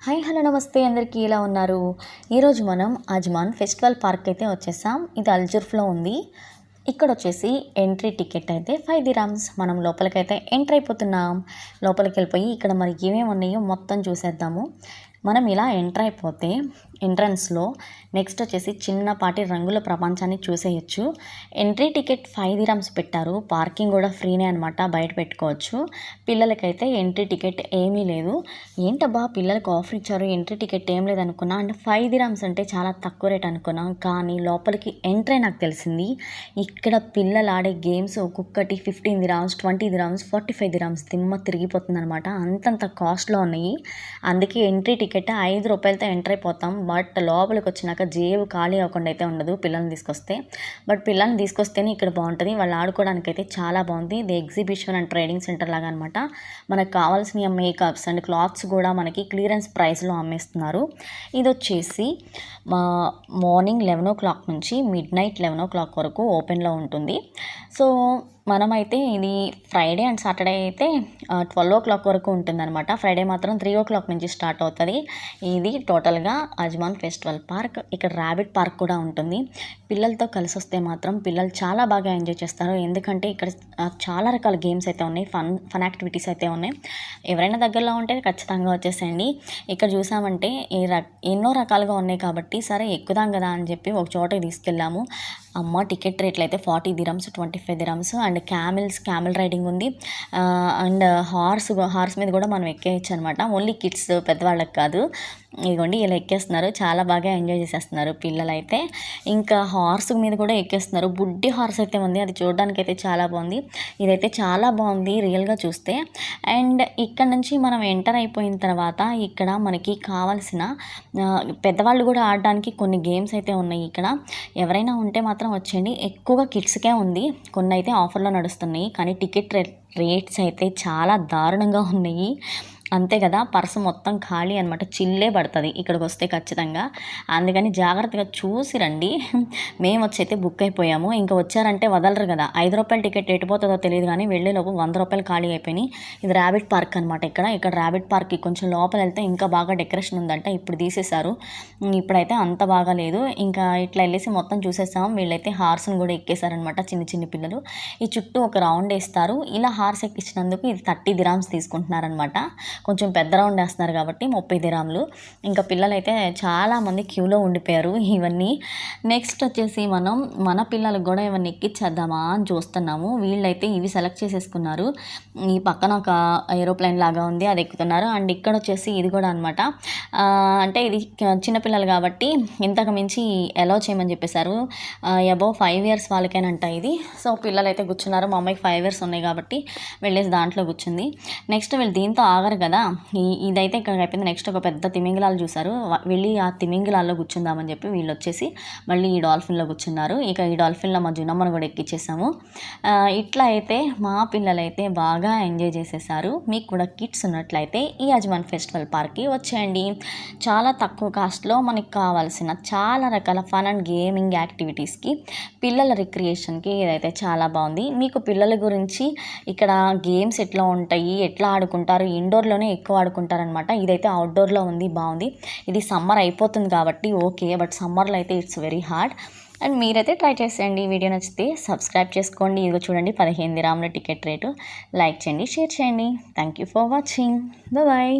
Hi hello నమస్తే అందరికీ ఎలా ఉన్నారు. ఈరోజు మనం అజ్మాన్ ఫెస్టివల్ పార్క్ అయితే వచ్చేసాం. ఇది అల్జుర్ఫ్లో ఉంది. ఇక్కడ వచ్చేసి ఎంట్రీ టికెట్ అయితే 5 దిరామ్స్. మనం లోపలికైతే ఎంటర్ అయిపోతున్నాం. లోపలికి వెళ్ళిపోయి ఇక్కడ మరి ఏమేమి ఉన్నాయో మొత్తం చూసేద్దాము. మనం ఇలా ఎంటర్ అయిపోతే ఎంట్రన్స్లో నెక్స్ట్ వచ్చేసి చిన్నపాటి రంగుల ప్రపంచాన్ని చూసేయచ్చు. ఎంట్రీ టికెట్ 5 దిరామ్స్ పెట్టారు. పార్కింగ్ కూడా ఫ్రీనే అనమాట, బయట పెట్టుకోవచ్చు. పిల్లలకైతే ఎంట్రీ టికెట్ ఏమీ లేదు. ఏంటబ్బా పిల్లలకు ఆఫర్ ఇచ్చారు, ఎంట్రీ టికెట్ ఏం లేదు అనుకున్నా. అండ్ 5 దిరామ్స్ అంటే చాలా తక్కువ రేట్ అనుకున్నాం. కానీ లోపలికి ఎంట్రీ నాకు తెలిసింది ఇక్కడ పిల్లలు ఆడే గేమ్స్ ఒక్కొక్కటి 15 దిరామ్స్, 20 దిరామ్స్, 45 దిరామ్స్ దిమ్మ తిరిగిపోతుంది అనమాట. అంతంత కాస్ట్లో ఉన్నాయి. అందుకే ఎంట్రీ టికెట్ 5 రూపాయలతో ఎంటర్ అయిపోతాం. బట్ లోపలికి వచ్చినాక జేబు ఖాళీ అవ్వకుండా అయితే ఉండదు పిల్లల్ని తీసుకొస్తే. బట్ పిల్లల్ని తీసుకొస్తేనే ఇక్కడ బాగుంటుంది. వాళ్ళు ఆడుకోవడానికి అయితే చాలా బాగుంది. ఇది ఎగ్జిబిషన్ అండ్ ట్రేడింగ్ సెంటర్ లాగా అనమాట. మనకు కావాల్సిన మేకప్స్ అండ్ క్లాత్స్ కూడా మనకి క్లియరెన్స్ ప్రైస్లో అమ్మేస్తున్నారు. ఇది వచ్చేసి మార్నింగ్ 11 o'clock నుంచి మిడ్ నైట్ 11 o'clock వరకు ఓపెన్లో ఉంటుంది. సో మనమైతే ఇది ఫ్రైడే అండ్ సాటర్డే అయితే 12 o'clock వరకు ఉంటుందన్నమాట. ఫ్రైడే మాత్రం 3 o'clock నుంచి స్టార్ట్ అవుతుంది. ఇది టోటల్గా అజ్మాన్ ఫెస్టివల్ పార్క్. ఇక్కడ ర్యాబిట్ పార్క్ కూడా ఉంటుంది. పిల్లలతో కలిసి వస్తే మాత్రం పిల్లలు చాలా బాగా ఎంజాయ్ చేస్తారు. ఎందుకంటే ఇక్కడ చాలా రకాల గేమ్స్ అయితే ఉన్నాయి, ఫన్ యాక్టివిటీస్ అయితే ఉన్నాయి. ఎవరైనా దగ్గరలో ఉంటే ఖచ్చితంగా వచ్చేసేయండి. ఇక్కడ చూసామంటే ఎన్నో రకాలుగా ఉన్నాయి కాబట్టి సరే ఎక్కుదాం కదా అని చెప్పి ఒక చోటకి తీసుకెళ్ళాము. టికెట్ రేట్లు అయితే 40 dirhams, 25 dirhams. And camel riding ఉంది. అండ్ హార్స్ మీద కూడా మనం ఎక్కేయచ్చు అనమాట. ఓన్లీ కిడ్స్, పెద్దవాళ్ళకి కాదు. ఇదిగోండి ఇలా ఎక్కేస్తున్నారు. చాలా బాగా ఎంజాయ్ చేసేస్తున్నారు పిల్లలు అయితే. ఇంకా హార్స్ మీద కూడా ఎక్కేస్తున్నారు. బుడ్డి హార్స్ అయితే ఉంది, అది చూడడానికి అయితే చాలా బాగుంది. ఇదైతే చాలా బాగుంది రియల్గా చూస్తే. అండ్ ఇక్కడ నుంచి మనం ఎంటర్ అయిపోయిన తర్వాత ఇక్కడ మనకి కావాల్సిన పెద్దవాళ్ళు కూడా ఆడడానికి కొన్ని గేమ్స్ అయితే ఉన్నాయి. ఇక్కడ ఎవరైనా ఉంటే మాత్రం వచ్చేయండి. ఎక్కువగా కిడ్స్కే ఉంది, కొన్ని అయితే ఆఫర్లో నడుస్తున్నాయి. కానీ టికెట్ రేట్స్ అయితే చాలా దారుణంగా ఉన్నాయి. అంతే కదా, పర్సు మొత్తం ఖాళీ అనమాట. చిల్లే పడుతుంది ఇక్కడికి వస్తే ఖచ్చితంగా. అందుకని జాగ్రత్తగా చూసి రండి. మేము వచ్చి అయితే బుక్ అయిపోయాము. ఇంకా వచ్చారంటే వదలరు కదా. 5 రూపాయల టికెట్ ఎటుపోతుందో తెలియదు కానీ వెళ్ళేలోపు 100 రూపాయలు ఖాళీ అయిపోయినాయి. ఇది ర్యాబిట్ పార్క్ అనమాట. ఇక్కడ ర్యాబిట్ పార్క్కి కొంచెం లోపల వెళ్తే ఇంకా బాగా డెకరేషన్ ఉందంట. ఇప్పుడు తీసేశారు, ఇప్పుడైతే అంత బాగా లేదు. ఇంకా ఇట్లా వెళ్ళేసి మొత్తం చూసేసాం. వీళ్ళైతే హార్స్ని కూడా ఎక్కేశారనమాట, చిన్న పిల్లలు. ఈ చుట్టూ ఒక రౌండ్ వేస్తారు. ఇలా హార్స్ ఎక్కించినందుకు ఇది 30 దిరామ్స్ తీసుకుంటున్నారనమాట. కొంచెం పెద్ద రౌండ్ వేస్తున్నారు కాబట్టి 30 దిరాములు. ఇంకా పిల్లలు అయితే చాలామంది క్యూలో ఉండిపోయారు ఇవన్నీ. నెక్స్ట్ వచ్చేసి మన పిల్లలకు కూడా ఇవన్నీ ఎక్కించేద్దామా అని చూస్తున్నాము. వీళ్ళైతే ఇవి సెలెక్ట్ చేసేసుకున్నారు. ఈ పక్కన ఒక ఏరోప్లేన్ లాగా ఉంది, అది ఎక్కుతున్నారు. అండ్ ఇక్కడ వచ్చేసి ఇది కూడా అనమాట. అంటే ఇది చిన్నపిల్లలు కాబట్టి ఇంతకు మించి అలౌ చేయమని చెప్పేశారు. అబౌవ్ 5 years వాళ్ళకేనంట ఇది. సో పిల్లలు అయితే కూర్చున్నారు. మా అమ్మాయికి 5 years ఉన్నాయి కాబట్టి వెళ్ళేసి దాంట్లో కూర్చుంది. నెక్స్ట్ వీళ్ళు దీంతో ఆగరు కదా, ఇదైతే ఇక్కడ అయిపోయింది. నెక్స్ట్ ఒక పెద్ద తిమింగలాలు చూసారు. వెళ్ళి ఆ తిమింగలాల్లో కూర్చుందామని చెప్పి వీళ్ళు వచ్చేసి మళ్ళీ ఈ డాల్ఫిన్లో కూర్చున్నారు. ఇక ఈ డాల్ఫిన్లో మా జునమ్మను కూడా ఎక్కించేసాము. ఇట్లా అయితే మా పిల్లలైతే బాగా ఎంజాయ్ చేసేసారు. మీకు కూడా కిడ్స్ ఉన్నట్లయితే ఈ అజ్మాన్ ఫెస్టివల్ పార్క్కి వచ్చేయండి. చాలా తక్కువ కాస్ట్లో మనకి కావాల్సిన చాలా రకాల ఫన్ అండ్ గేమింగ్ యాక్టివిటీస్కి, పిల్లల రిక్రియేషన్కి ఇదైతే చాలా బాగుంది. మీకు పిల్లల గురించి ఇక్కడ గేమ్స్ ఎట్లా ఉంటాయి, ఎట్లా ఆడుకుంటారు, ఇండోర్లోనే ఎక్కువ ఆడుకుంటారనమాట. ఇదైతే అవుట్డోర్లో ఉంది, బాగుంది. ఇది సమ్మర్ అయిపోతుంది కాబట్టి ఓకే, బట్ సమ్మర్లో అయితే ఇట్స్ వెరీ హార్డ్. అండ్ మీరైతే ట్రై చేసేయండి. వీడియో నచ్చితే సబ్స్క్రైబ్ చేసుకోండి. ఇదిగో చూడండి 15 దిరాముల టికెట్ రేటు. లైక్ చేయండి, షేర్ చేయండి. Thank you for watching. Bye.